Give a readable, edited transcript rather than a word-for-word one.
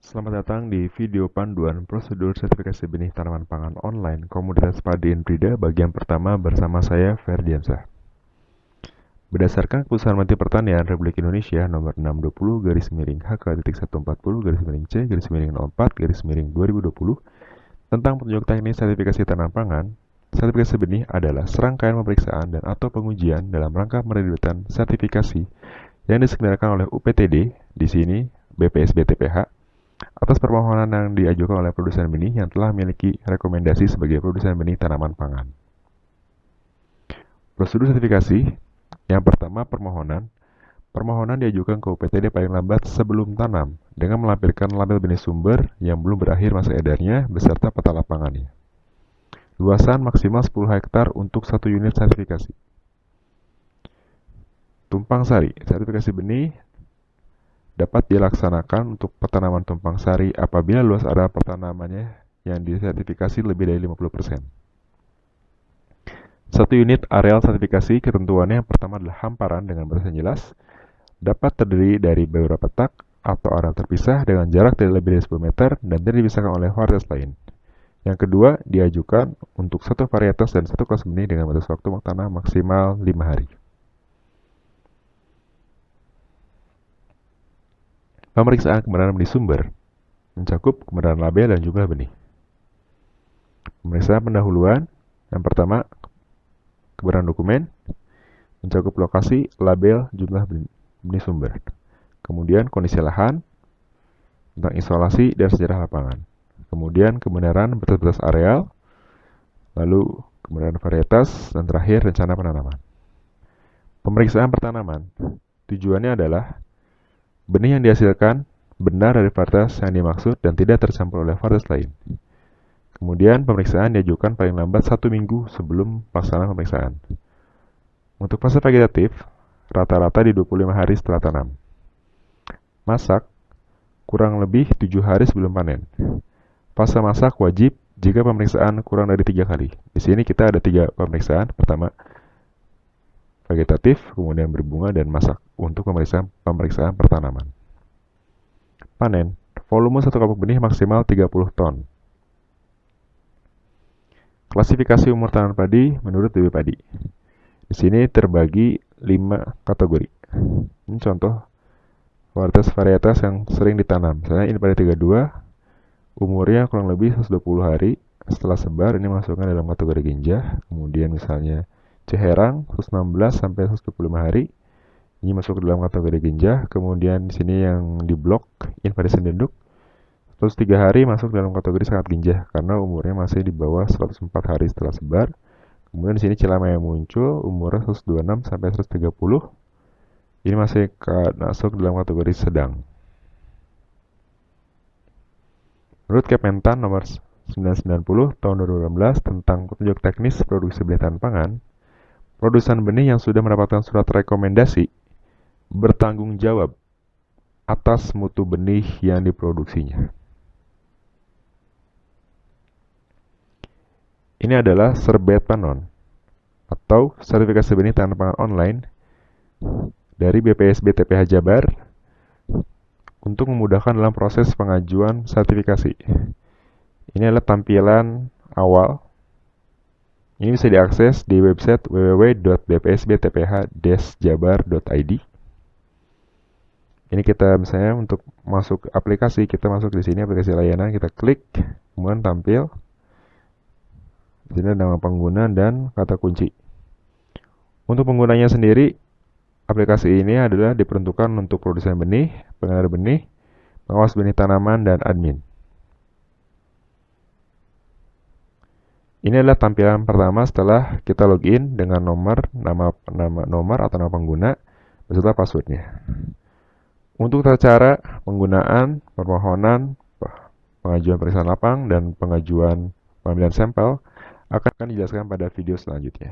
Selamat datang di video panduan prosedur sertifikasi benih tanaman pangan online Komunitas Padi Inbrida bagian pertama bersama saya Ferdiansyah. Berdasarkan Keputusan Menteri Pertanian Republik Indonesia nomor 620-1-140-1-C-04-2020 tentang petunjuk teknis sertifikasi tanaman pangan, sertifikasi benih adalah serangkaian pemeriksaan dan atau pengujian dalam rangka penerbitan sertifikasi yang diselenggarakan oleh UPTD, di sini BPSB-TPH, atas permohonan yang diajukan oleh produsen benih yang telah memiliki rekomendasi sebagai produsen benih tanaman pangan. Prosedur sertifikasi. Yang pertama, permohonan. Permohonan diajukan ke UPTD paling lambat sebelum tanam dengan melampirkan label benih sumber yang belum berakhir masa edarnya beserta peta lapangannya. Luasan maksimal 10 hektar untuk 1 unit sertifikasi. Tumpang sari. Sertifikasi benih dapat dilaksanakan untuk petanaman tumpang sari apabila luas area pertanamannya yang disertifikasi lebih dari 50%. 1 unit areal sertifikasi ketentuannya yang pertama adalah hamparan dengan batasan jelas, dapat terdiri dari beberapa tak atau areal terpisah dengan jarak tidak lebih dari 10 meter dan tidak dipisahkan oleh varietas lain. Yang kedua, diajukan untuk 1 varietas dan 1 kelas benih dengan batas waktu tanam maksimal 5 hari. Pemeriksaan kebenaran benih sumber mencakup kebenaran label dan jumlah benih. Pemeriksaan pendahuluan, yang pertama, kebenaran dokumen, mencakup lokasi, label, jumlah benih sumber. Kemudian kondisi lahan, tentang isolasi dan sejarah lapangan. Kemudian kebenaran batas-batas areal, lalu kebenaran varietas, dan terakhir rencana penanaman. Pemeriksaan pertanaman, tujuannya adalah benih yang dihasilkan benar dari varietas yang dimaksud dan tidak tercampur oleh varietas lain. Kemudian pemeriksaan diajukan paling lambat 1 minggu sebelum pelaksanaan pemeriksaan. Untuk fase vegetatif, rata-rata di 25 hari setelah tanam. Masak, kurang lebih 7 hari sebelum panen. Fase masak wajib jika pemeriksaan kurang dari 3 kali. Di sini kita ada 3 pemeriksaan. Pertama, vegetatif, kemudian berbunga, dan masak untuk pemeriksaan pertanaman. Panen, volume 1 kelompok benih maksimal 30 ton. Klasifikasi umur tanaman padi menurut DB Padi. Di sini terbagi 5 kategori. Ini contoh varietas yang sering ditanam. Misalnya ini padi 32, umurnya kurang lebih 120 hari. Setelah sebar, ini masukkan dalam kategori ginjah. Kemudian misalnya Ceherang 116 sampai 125 hari. Ini masuk ke dalam kategori ginjah. Kemudian di sini yang di blok ini padi sendenduk 103 hari masuk dalam kategori sangat ginjah karena umurnya masih di bawah 104 hari setelah sebar. Kemudian di sini Cilama yang muncul umurnya 126 sampai 130. Ini masih masuk dalam kategori sedang. Menurut Kementan nomor 990 tahun 2016 tentang petunjuk teknis produksi benih tanaman pangan, produsen benih yang sudah mendapatkan surat rekomendasi bertanggung jawab atas mutu benih yang diproduksinya. Ini adalah Serbetpanon atau sertifikasi benih tanaman pangan online dari BPSB-TPH Jabar untuk memudahkan dalam proses pengajuan sertifikasi. Ini adalah tampilan awal. Ini bisa diakses di website www.bpsbtph-jabar.id. Ini kita misalnya untuk masuk aplikasi, kita masuk di sini aplikasi layanan, kita klik, kemudian tampil. Di sini nama pengguna dan kata kunci. Untuk penggunanya sendiri, aplikasi ini adalah diperuntukkan untuk produsen benih, pengelola benih, pengawas benih tanaman, dan admin. Ini adalah tampilan pertama setelah kita login dengan nama atau nama pengguna beserta passwordnya. Untuk tata cara penggunaan, permohonan, pengajuan periksaan lapang, dan pengajuan pengambilan sampel akan dijelaskan pada video selanjutnya.